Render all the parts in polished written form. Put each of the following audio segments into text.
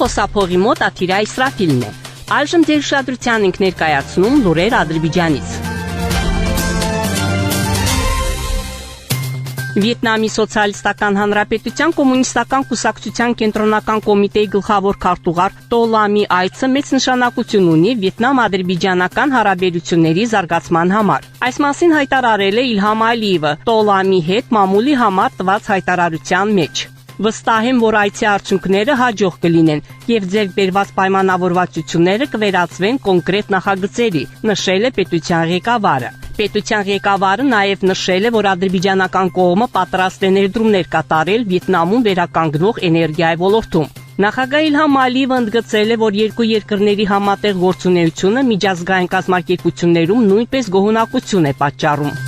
Խոսափողի մոտ Աթիրա Իսրաֆիլն է։ Այժմ ձեր ուշադրության ենք ներկայացնում լուրեր Ադրբեջանից։ Վիետնամի Սոցիալիստական Հանրապետության Կոմունիստական կուսակցության կենտրոնական կոմիտեի գլխավոր քարտուղար Տո Լամի այցը մեծ նշանակություն ունի վիետնամ-ադրբեջանական հարաբերությունների զարգացման համար։ Այս մասին հայտարարել է Իլհամ Ալիևը Տո Լամի հետ մամուլի համար տված հայտարարության մեջ։ Վստահ եմ, որ այցի արդյունքները հաջող կլինեն եւ ձեռք բերված պայմանավորվածությունները կվերածվեն կոնկրետ նախագծերի, նշել է պետության ղեկավարը։ Պետության ղեկավարը նաև նշել է, որ ադրբեջանական կողմը պատրաստ է ներդրումներ կատարել Վիետնամում վերականգնող էներգիայի ոլորտում։ Նախագահ Իլհամ Ալիևը ընդգծել է, որ երկու երկրների համատեղ գործունեությունը միջազգային կազմակերպություններում նույնպես գոհունակություն է պատճառում։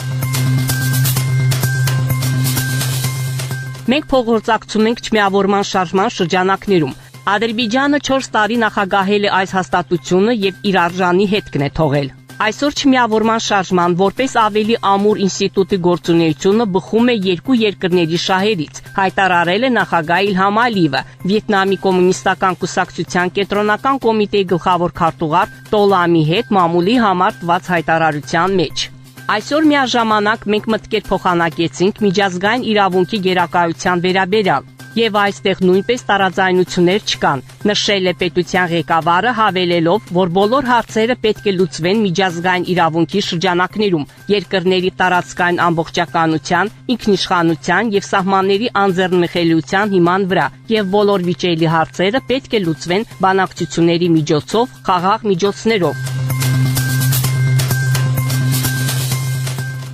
Մենք փոխգործակցում ենք չմիավորման շարժման շրջանակներում։ Ադրբեջանը 4 տարի նախագահել է այս հաստատությունը եւ իր արժանի հետքն է թողել։ Այսօր չմիավորման շարժման որպես ավելի ամուր ինստիտուտի գործունեությունը բխում է երկու երկրների շահերից, հայտարարել է նախագահ Իլհամ Ալիևը Վիետնամի կոմունիստական կուսակցության կենտրոնական կոմիտեի գլխավոր քարտուղար Տո Լամի հետ մամուլի համար տված հայտարարության մեջ։ Այսօր միաժամանակ մենք մտքեր փոխանակեցինք միջազգային իրավունքի գերակայության վերաբերյալ եւ այստեղ նույնպես տարաձայնություններ չկան, նշել է պետության ղեկավարը հավելելով, որ բոլոր հարցերը պետք է լուծվեն միջազգային իրավունքի շրջանակներում, երկրների տարածքային ամբողջականության, ինքնիշխանության եւ սահմանների անձեռնմխելիության հիման վրա եւ բոլոր վիճելի հարցերը պետք է լուծվեն բանակցությունների միջոցով, խաղաղ միջոցներով։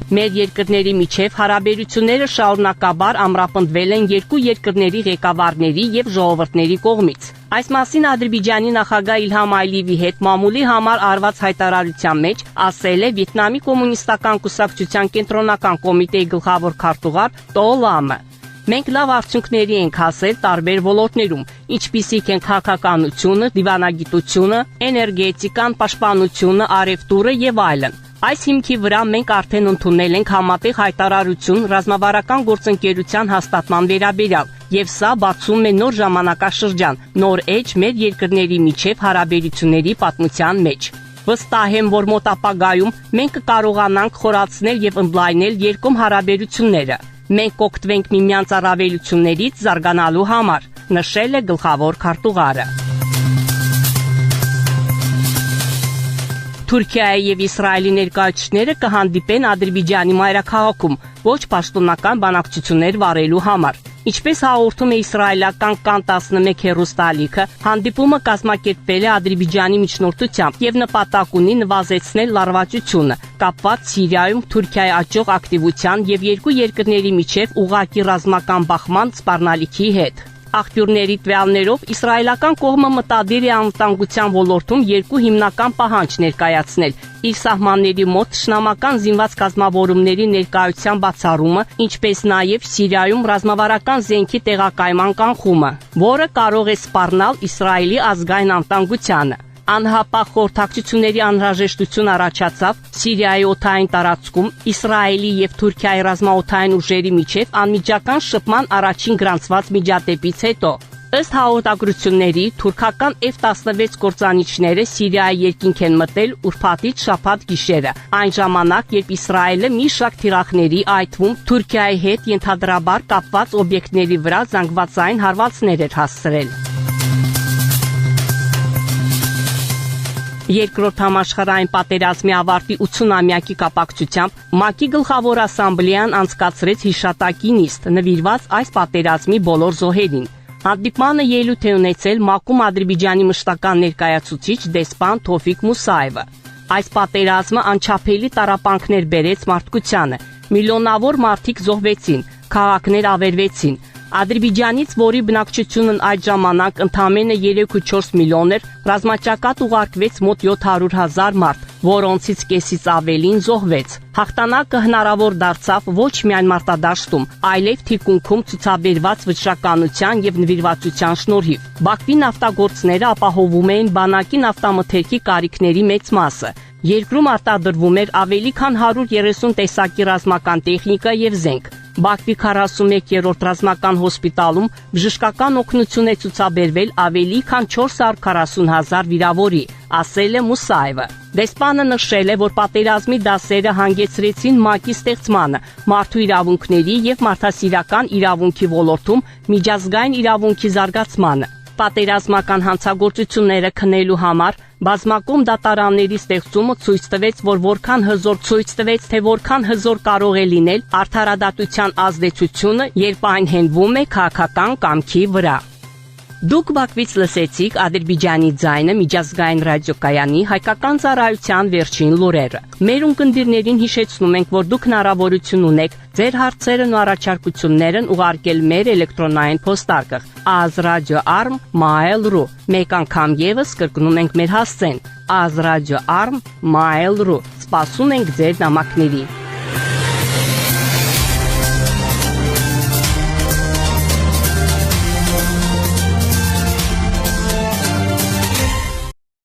Մեր երկրների միջև հարաբերությունները շարունակաբար ամրապնդվել են երկու երկրների ղեկավարների եւ ժողովուրդների կողմից։ Այս մասին Ադրբեջանի նախագահ Իլհամ Ալիևի հետ մամուլի համար արված հայտարարության մեջ ասել է Վիետնամի կոմունիստական կուսակցության կենտրոնական կոմիտեի գլխավոր քարտուղար Տո Լամը։ Մենք լավ արդյունքների ենք հասել տարբեր ոլորտներում, ինչպիսիք են քաղաքականությունը, դիվանագիտությունը, էներգետիկան, պաշտպանությունը, առևտուրը եւ այլն։ Այս հիմքի վրա մենք արդեն ընդունել ենք համատեղ հայտարարություն ռազմավարական գործընկերության հաստատման վերաբերյալ, եւ սա բացում է նոր ժամանակաշրջան, նոր էջ մեր երկրների միջև հարաբերությունների պատմության մեջ։ Վստահ եմ, որ մոտ ապագայում մենք կկարողանանք խորացնել եւ ընդլայնել երկկողմ հարաբերությունները։ Մենք կօգտվենք միմյանց առավելություններից զարգանալու համար, նշել է գլխավոր քարտուղարը։ Թուրքիայի եւ Իսրայելի ներկայացուցիչները կհանդիպեն Ադրբեջանի մայրաքաղաքում ոչ պաշտոնական բանակցություններ վարելու համար։ Ինչպես հաղորդում է իսրայելական Կանն 11 հեռուստաալիքը, հանդիպումը կազմակերպվել է Ադրբեջանի միջնորդությամբ եւ նպատակ ունի նվազեցնել լարվածությունը, կապված Սիրիայում Թուրքիայի աճող ակտիվության եւ երկու երկրների միջև ուղղակի ռազմական բախման սպառնալիքի հետ։ Աղբյուրների տվյալներով իսրայելական կողմը մտադիր է անվտանգության ոլորտում երկու հիմնական պահանջ ներկայացնել՝ իր սահմանների մոտ թշնամական զինված կազմավորումների ներկայության բացառումը, ինչպես նաև Սիրիայում ռազմավարական զենքի տեղակայման կանխումը, որը կարող է սպառնալ Իսրայելի ազգային անվտանգությանը։ Անհապաղ խորհրդակցությունների անհրաժեշտություն առաջացավ Սիրիայի օդային տարածքում Իսրայելի եւ Թուրքիայի ռազմաօդային ուժերի միջև անմիջական շփման առաջին գրանցված միջադեպից հետո։ Ըստ հաղորդագրությունների, թուրքական F-16 կործանիչները Սիրիայի երկինք են մտել ուրբաթից շաբաթ գիշերը, այն ժամանակ, երբ Իսրայելը մի շարք թիրախների, այդ թվում Թուրքիայի հետ ենթադրաբար կապված օբյեկտների վրա զանգվածային հարվածներ էր հասցրել։ Երկրորդ համաշխարհային պատերազմի ավարտի 80-ամյակի կապակցությամբ ՄԱԿ-ի գլխավոր ասամբլեան անցկացրեց հիշատակի նիստ, նվիրված այս պատերազմի բոլոր զոհերին։ Հանդիպմանը ելույթ է ունեցել ՄԱԿ-ում Ադրբեջանի մշտական ներկայացուցիչ դեսպան Թովֆիկ Մուսաևը։ Այս պատերազմը անչափելի տառապանքներ բերեց մարդկությանը։ Միլիոնավոր մարդիկ զոհվեցին, քաղաքներ ավերվեցին, Ադրբեջանից, որի բնակչությունն այդ ժամանակ ընդամենը 3,4 միլիոն էր, ռազմաճակատ ուղարկվեց մոտ 700,000 մարդ, որոնցից կեսից ավելին զոհվեց։ Հաղթանակը հնարավոր դարձավ ոչ միայն մարտադաշտում, այլև թիկունքում ցուցաբերված վճռականության եւ նվիրվածության շնորհիվ։ Բաքվի նավթագործները ապահովում էին բանակի նավթամթերքի կարիքների մեծ մասը։ Երկրում արտադրվում էր ավելի քան 130 տեսակի ռազմական տեխնիկա եւ զենք։ Բաքվի 41-րդ ռազմական հոսպիտալում բժշկական օգնություն է ցուցաբերվել ավելի քան 440,000 վիրավորի, ասել է Մուսաևը։ Դեսպանը նշել է, որ պատերազմի դասերը հանգեցրեցին ՄԱԿ-ի ստեղծմանը, մարդու իրավունքների եւ մարդասիրական իրավունքի ոլորտում միջազգային իրավունքի զարգացմանը։ Պատերազմական հանցագործությունները քննելու համար բազմակողմ դատարանների ստեղծումը ցույց տվեց, թե որքան հզոր կարող է լինել արդարադատության ազդեցությունը, երբ այն հենվում է քաղաքական կամքի վրա։ Դուք Բաքվից լսեցիք Ադրբեջանի ձայնը միջազգային ռադիոկայանի հայկական ծառայության վերջին լուրերը։ Մեր ունկնդիրներին հիշեցնում ենք, որ դուք հնարավորություն ունեք ձեր հարցերն ու առաջարկություններն ուղարկել մեր էլեկտրոնային փոստարկղ azradio@arm.mail.ru։ Մեկ անգամ եւս կրկնում ենք մեր հասցեն azradio@arm.mail.ru։ Սպասում ենք ձեր նամակների։